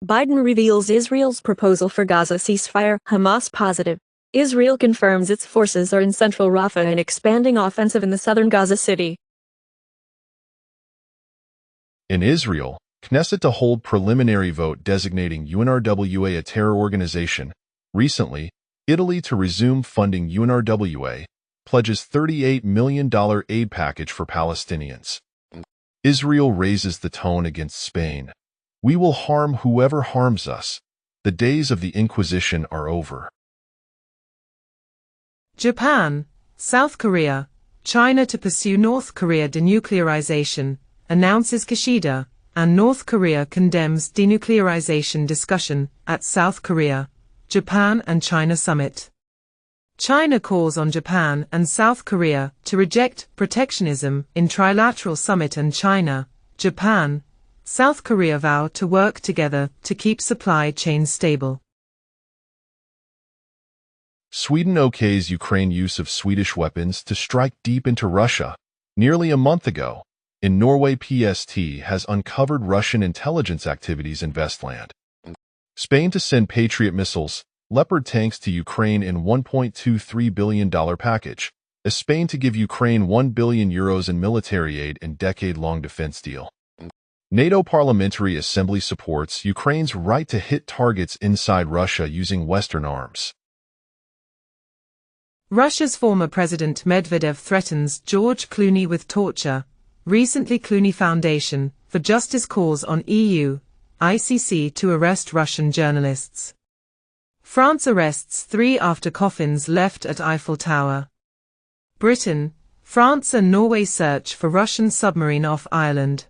Biden reveals Israel's proposal for Gaza ceasefire, Hamas positive. Israel confirms its forces are in central Rafah and expanding offensive in the southern Gaza city. In Israel, Knesset to hold preliminary vote designating UNRWA a terror organization. Recently, Italy to resume funding UNRWA, pledges $38 million aid package for Palestinians. Israel raises the tone against Spain. We will harm whoever harms us. The days of the Inquisition are over. Japan, South Korea, China to pursue North Korea denuclearization, announces Kishida, and North Korea condemns denuclearization discussion at South Korea, Japan and China summit. China calls on Japan and South Korea to reject protectionism in trilateral summit, and China, Japan, South Korea vow to work together to keep supply chains stable. Sweden okays Ukraine use of Swedish weapons to strike deep into Russia. Nearly a month ago, in Norway, PST has uncovered Russian intelligence activities in Vestland. Spain to send Patriot missiles, Leopard tanks to Ukraine in $1.23 billion package, as Spain to give Ukraine €1 billion in military aid and decade-long defense deal. NATO Parliamentary Assembly supports Ukraine's right to hit targets inside Russia using Western arms. Russia's former President Medvedev threatens George Clooney with torture. Recently, Clooney Foundation for Justice calls on EU, ICC to arrest Russian journalists. France arrests 3 after coffins left at Eiffel Tower. Britain, France and Norway search for Russian submarine off Ireland.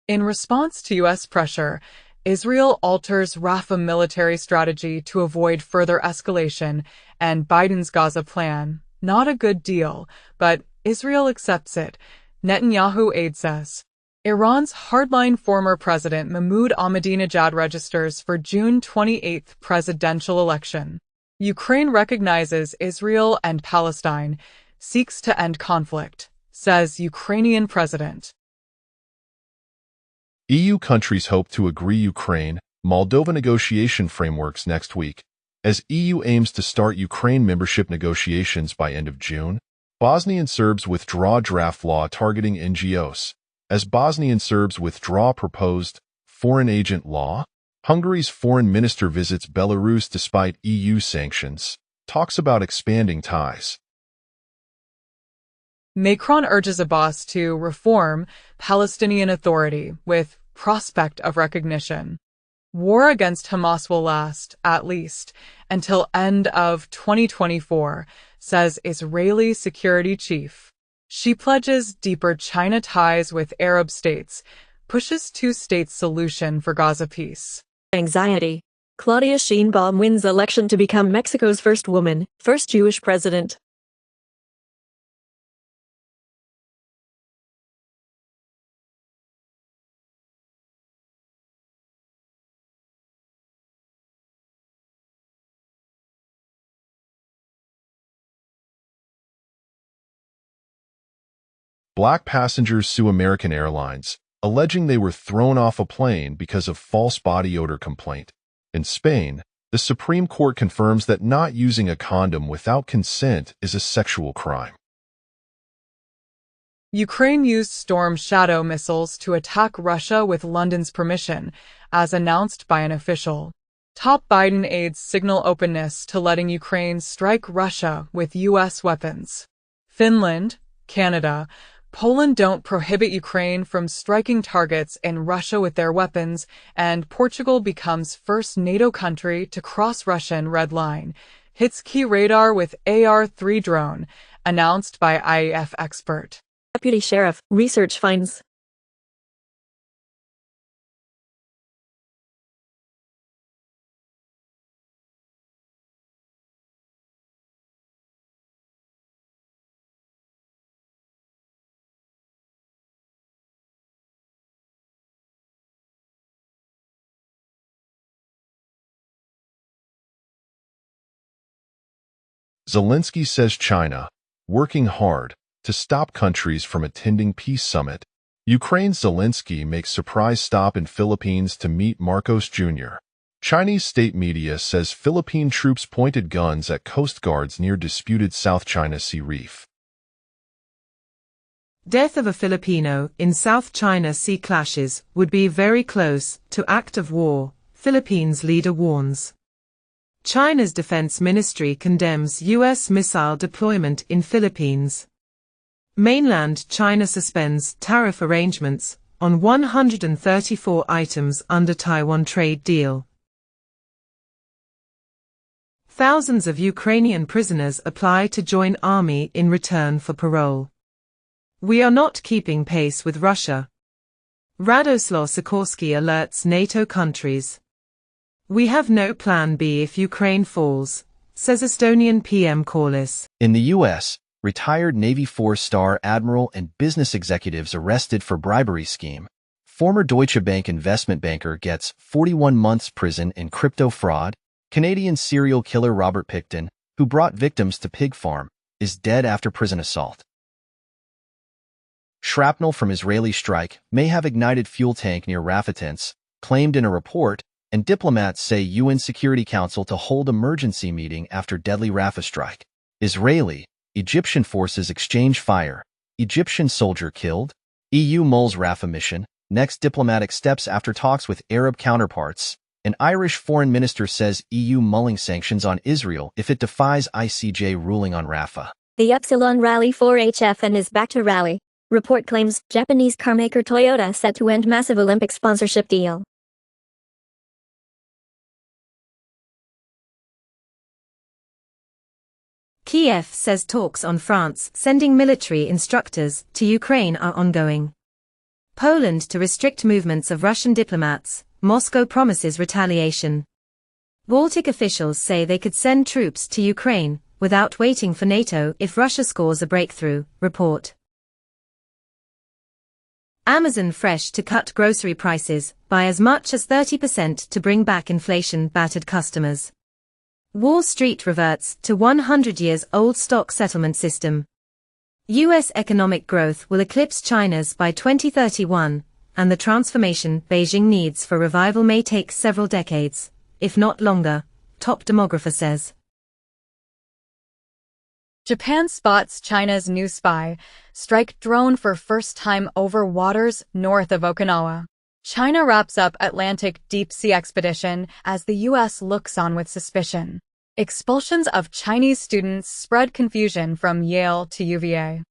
In response to U.S. pressure, Israel alters Rafah military strategy to avoid further escalation, and Biden's Gaza plan. Not a good deal, but Israel accepts it, Netanyahu aide says. Iran's hardline former president Mahmoud Ahmadinejad registers for June 28 presidential election. Ukraine recognizes Israel and Palestine, seeks to end conflict, says Ukrainian president. EU countries hope to agree Ukraine-Moldova negotiation frameworks next week, as EU aims to start Ukraine membership negotiations by end of June. Bosnian Serbs withdraw draft law targeting NGOs, as Bosnian Serbs withdraw proposed foreign agent law. Hungary's foreign minister visits Belarus despite EU sanctions, talks about expanding ties. Macron urges Abbas to reform Palestinian Authority with prospect of recognition. War against Hamas will last, at least, until end of 2024, says Israeli security chief. She pledges deeper China ties with Arab states, pushes two-state solution for Gaza peace. Anxiety. Claudia Sheinbaum wins election to become Mexico's first woman, first Jewish president. Black passengers sue American Airlines, alleging they were thrown off a plane because of false body odor complaint. In Spain, the Supreme Court confirms that not using a condom without consent is a sexual crime. Ukraine used Storm Shadow missiles to attack Russia with London's permission, as announced by an official. Top Biden aides signal openness to letting Ukraine strike Russia with U.S. weapons. Finland, Canada, Poland don't prohibit Ukraine from striking targets in Russia with their weapons, and Portugal becomes first NATO country to cross Russian red line, hits key radar with AR-3 drone, announced by IAF expert. Deputy Sheriff, research finds. Zelensky says China, working hard to stop countries from attending peace summit. Ukraine's Zelensky makes surprise stop in Philippines to meet Marcos Jr. Chinese state media says Philippine troops pointed guns at coast guards near disputed South China Sea reef. Death of a Filipino in South China Sea clashes would be very close to act of war, Philippines leader warns. China's defense ministry condemns U.S. missile deployment in Philippines. Mainland China suspends tariff arrangements on 134 items under Taiwan trade deal. Thousands of Ukrainian prisoners apply to join army in return for parole. We are not keeping pace with Russia. Radoslaw Sikorski alerts NATO countries. We have no plan B if Ukraine falls, says Estonian PM Korlis. In the U.S., retired Navy four-star admiral and business executives arrested for bribery scheme. Former Deutsche Bank investment banker gets 41 months prison in crypto fraud. Canadian serial killer Robert Pickton, who brought victims to pig farm, is dead after prison assault. Shrapnel from Israeli strike may have ignited fuel tank near Rafah, claimed in a report, and diplomats say UN Security Council to hold emergency meeting after deadly Rafah strike. Israeli, Egyptian forces exchange fire. Egyptian soldier killed. EU mulls Rafah mission. Next diplomatic steps after talks with Arab counterparts. An Irish foreign minister says EU mulling sanctions on Israel if it defies ICJ ruling on Rafah. The Epsilon Rally 4HFN is back to rally. Report claims Japanese carmaker Toyota set to end massive Olympic sponsorship deal. Kiev says talks on France sending military instructors to Ukraine are ongoing. Poland to restrict movements of Russian diplomats. Moscow promises retaliation. Baltic officials say they could send troops to Ukraine without waiting for NATO if Russia scores a breakthrough, report. Amazon Fresh to cut grocery prices by as much as 30% to bring back inflation-battered customers. Wall Street reverts to 100 years old stock settlement system. U.S. economic growth will eclipse China's by 2031, and the transformation Beijing needs for revival may take several decades, if not longer, top demographer says. Japan spots China's new spy, strike drone for first time over waters north of Okinawa. China wraps up Atlantic deep sea expedition as the U.S. looks on with suspicion. Expulsions of Chinese students spread confusion from Yale to UVA.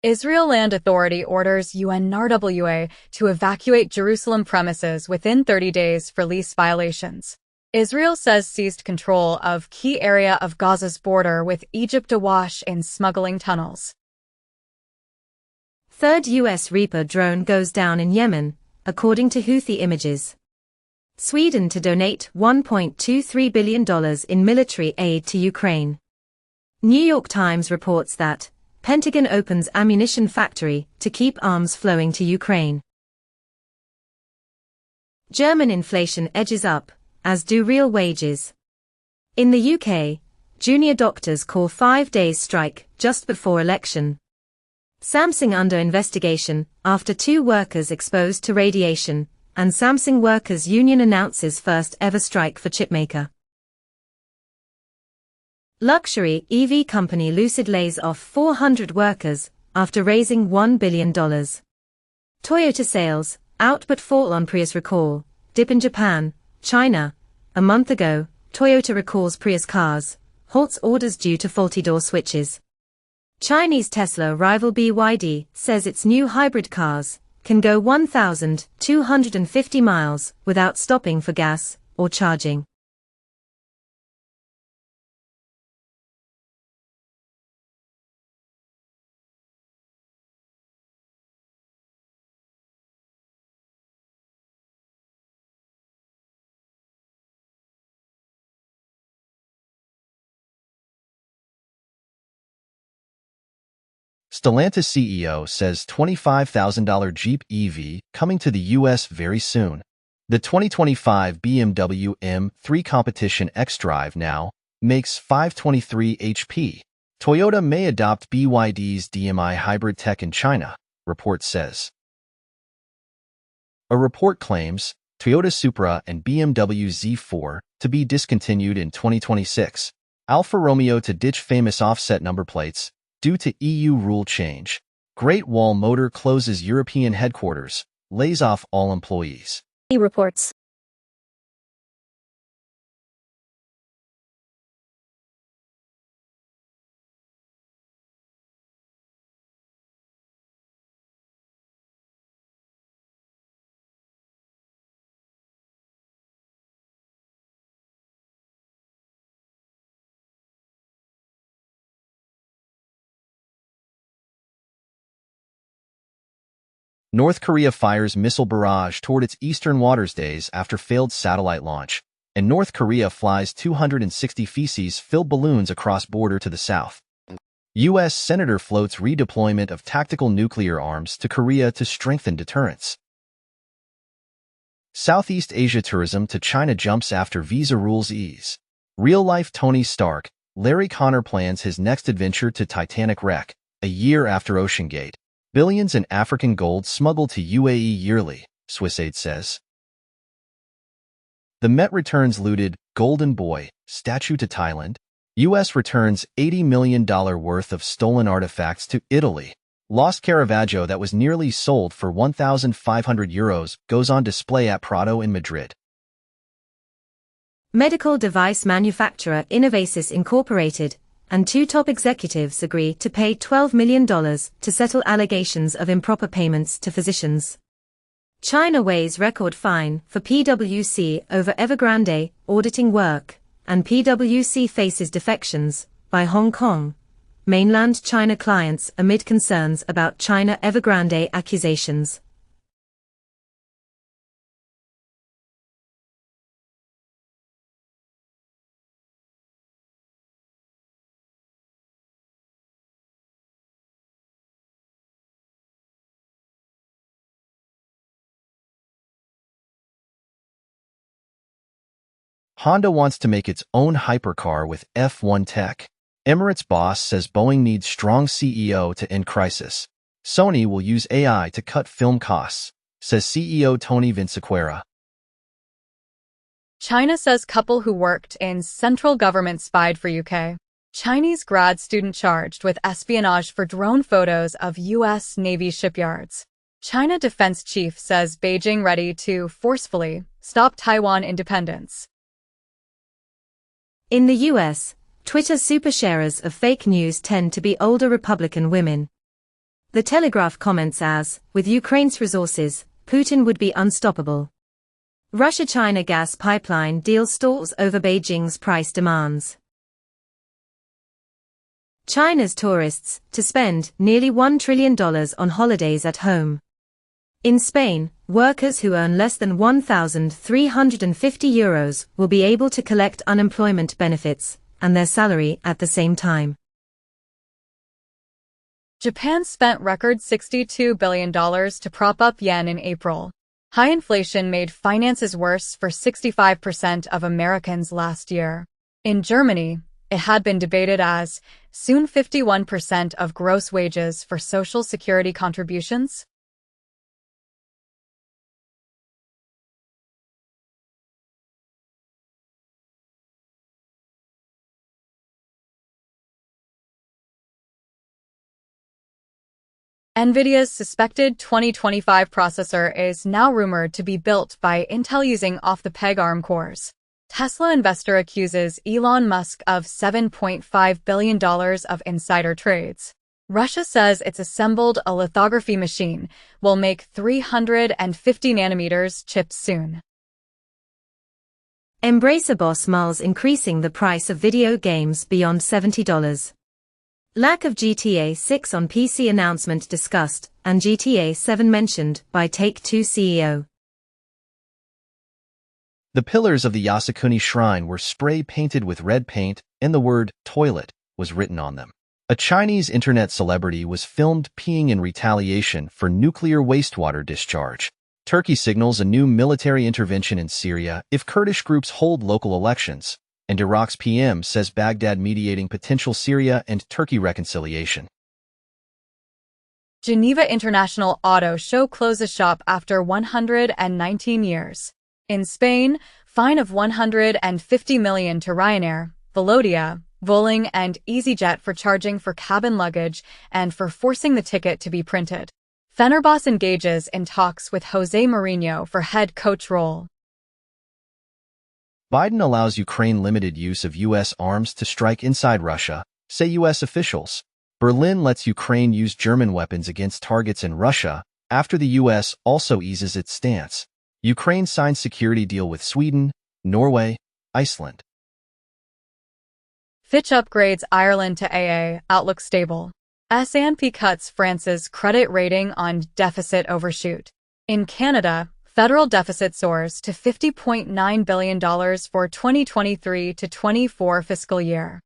Israel Land Authority orders UNRWA to evacuate Jerusalem premises within 30 days for lease violations. Israel says seized control of key area of Gaza's border with Egypt awash in smuggling tunnels. Third U.S. Reaper drone goes down in Yemen, according to Houthi images. Sweden to donate $1.23 billion in military aid to Ukraine. New York Times reports that Pentagon opens ammunition factory to keep arms flowing to Ukraine. German inflation edges up, as do real wages. In the UK, junior doctors call 5 days strike just before election. Samsung under investigation after 2 workers exposed to radiation, and Samsung Workers Union announces first ever strike for chipmaker. Luxury EV company Lucid lays off 400 workers after raising $1 billion. Toyota sales, out but fall on Prius recall, dip in Japan, China. A month ago, Toyota recalls Prius cars, halts orders due to faulty door switches. Chinese Tesla rival BYD says its new hybrid cars can go 1,250 miles without stopping for gas or charging. Stellantis CEO says $25,000 Jeep EV coming to the U.S. very soon. The 2025 BMW M3 Competition X-Drive now makes 523 HP. Toyota may adopt BYD's DMI hybrid tech in China, report says. A report claims Toyota Supra and BMW Z4 to be discontinued in 2026. Alfa Romeo to ditch famous offset number plates due to EU rule change. Great Wall Motor closes European headquarters, lays off all employees. He reports. North Korea fires missile barrage toward its eastern waters days after failed satellite launch, and North Korea flies 260 feces-filled balloons across border to the south. U.S. Senator floats redeployment of tactical nuclear arms to Korea to strengthen deterrence. Southeast Asia tourism to China jumps after visa rules ease. Real-life Tony Stark, Larry Connor plans his next adventure to Titanic wreck, a year after OceanGate. Billions in African gold smuggled to UAE yearly, Swissaid says. The Met returns looted Golden Boy statue to Thailand. U.S. returns $80 million worth of stolen artifacts to Italy. Lost Caravaggio that was nearly sold for €1,500 goes on display at Prado in Madrid. Medical device manufacturer Innovasis Incorporated and two top executives agree to pay $12 million to settle allegations of improper payments to physicians. China weighs record fine for PwC over Evergrande auditing work, and PwC faces defections by Hong Kong, mainland China clients amid concerns about China Evergrande accusations. Honda wants to make its own hypercar with F1 tech. Emirates boss says Boeing needs strong CEO to end crisis. Sony will use AI to cut film costs, says CEO Tony Vinciquerra. China says couple who worked in central government spied for UK. Chinese grad student charged with espionage for drone photos of U.S. Navy shipyards. China defense chief says Beijing ready to forcefully stop Taiwan independence. In the U.S., Twitter supersharers of fake news tend to be older Republican women. The Telegraph comments as, with Ukraine's resources, Putin would be unstoppable. Russia-China gas pipeline deal stalls over Beijing's price demands. China's tourists to spend nearly $1 trillion on holidays at home. In Spain, workers who earn less than €1,350 will be able to collect unemployment benefits and their salary at the same time. Japan spent record $62 billion to prop up yen in April. High inflation made finances worse for 65% of Americans last year. In Germany, it had been debated as soon 51% of gross wages for Social Security contributions. NVIDIA's suspected 2025 processor is now rumored to be built by Intel using off-the-peg ARM cores. Tesla investor accuses Elon Musk of $7.5 billion of insider trades. Russia says it's assembled a lithography machine, will make 350 nanometers chips soon. Embracer boss mulls increasing the price of video games beyond $70. Lack of GTA 6 on PC announcement discussed, and GTA 7 mentioned by Take-Two CEO. The pillars of the Yasukuni shrine were spray-painted with red paint, and the word toilet was written on them. A Chinese internet celebrity was filmed peeing in retaliation for nuclear wastewater discharge. Turkey signals a new military intervention in Syria if Kurdish groups hold local elections, and Iraq's PM says Baghdad mediating potential Syria and Turkey reconciliation. Geneva International Auto Show closes shop after 119 years. In Spain, fine of $150 million to Ryanair, Velodia, Vueling and EasyJet for charging for cabin luggage and for forcing the ticket to be printed. Fenerbahce engages in talks with Jose Mourinho for head coach role. Biden allows Ukraine limited use of U.S. arms to strike inside Russia, say U.S. officials. Berlin lets Ukraine use German weapons against targets in Russia after the U.S. also eases its stance. Ukraine signs security deal with Sweden, Norway, Iceland. Fitch upgrades Ireland to AA, outlook stable. S&P cuts France's credit rating on deficit overshoot. In Canada, federal deficit soars to $50.9 billion for 2023 to 24 fiscal year.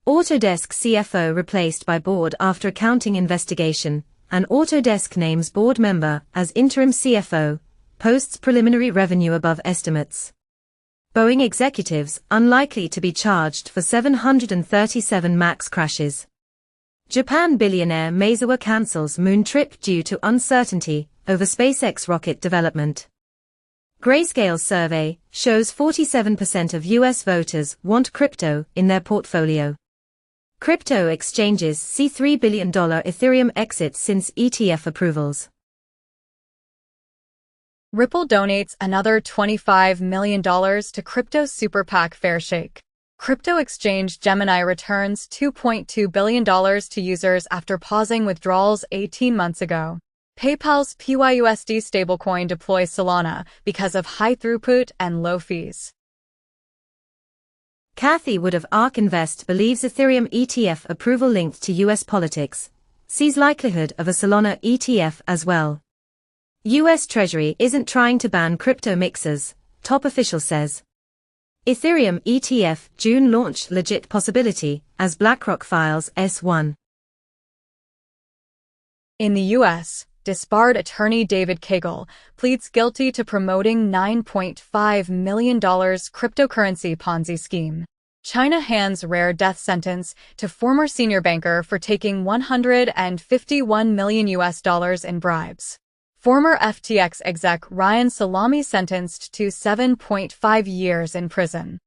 Autodesk CFO replaced by board after accounting investigation, and Autodesk names board member as interim CFO, posts preliminary revenue above estimates. Boeing executives unlikely to be charged for 737 MAX crashes. Japan billionaire Maezawa cancels moon trip due to uncertainty over SpaceX rocket development. Grayscale's survey shows 47% of U.S. voters want crypto in their portfolio. Crypto exchanges see $3 billion Ethereum exit since ETF approvals. Ripple donates another $25 million to crypto super PAC Fairshake. Crypto exchange Gemini returns $2.2 billion to users after pausing withdrawals 18 months ago. PayPal's PYUSD stablecoin deploys Solana because of high throughput and low fees. Kathy Wood of ARK Invest believes Ethereum ETF approval linked to U.S. politics, sees likelihood of a Solana ETF as well. U.S. Treasury isn't trying to ban crypto mixers, top official says. Ethereum ETF June launch legit possibility, as BlackRock files S1. In the U.S., disbarred attorney David Cagle pleads guilty to promoting $9.5 million cryptocurrency Ponzi scheme. China hands rare death sentence to former senior banker for taking $151 million in bribes. Former FTX exec Ryan Salami sentenced to 7.5 years in prison.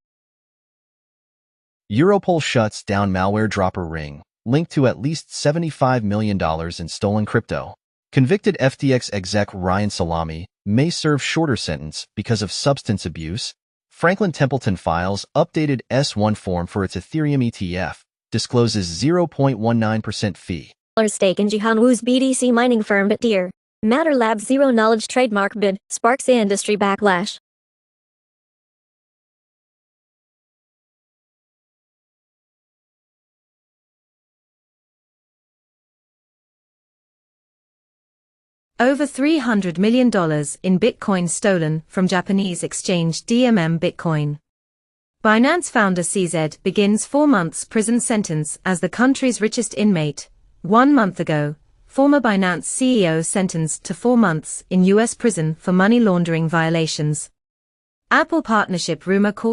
Europol shuts down malware dropper ring, linked to at least $75 million in stolen crypto. Convicted FTX exec Ryan Salami may serve shorter sentence because of substance abuse. Franklin Templeton files updated S1 form for its Ethereum ETF, discloses 0.19% fee. Stake in Jihan Wu's BTC mining firm Bitdeer. Matter Labs Zero Knowledge trademark bid sparks industry backlash. Over $300 million in Bitcoin stolen from Japanese exchange DMM Bitcoin. Binance founder CZ begins 4 months prison sentence as the country's richest inmate. 1 month ago, former Binance CEO sentenced to 4 months in U.S. prison for money laundering violations. Apple partnership rumor causes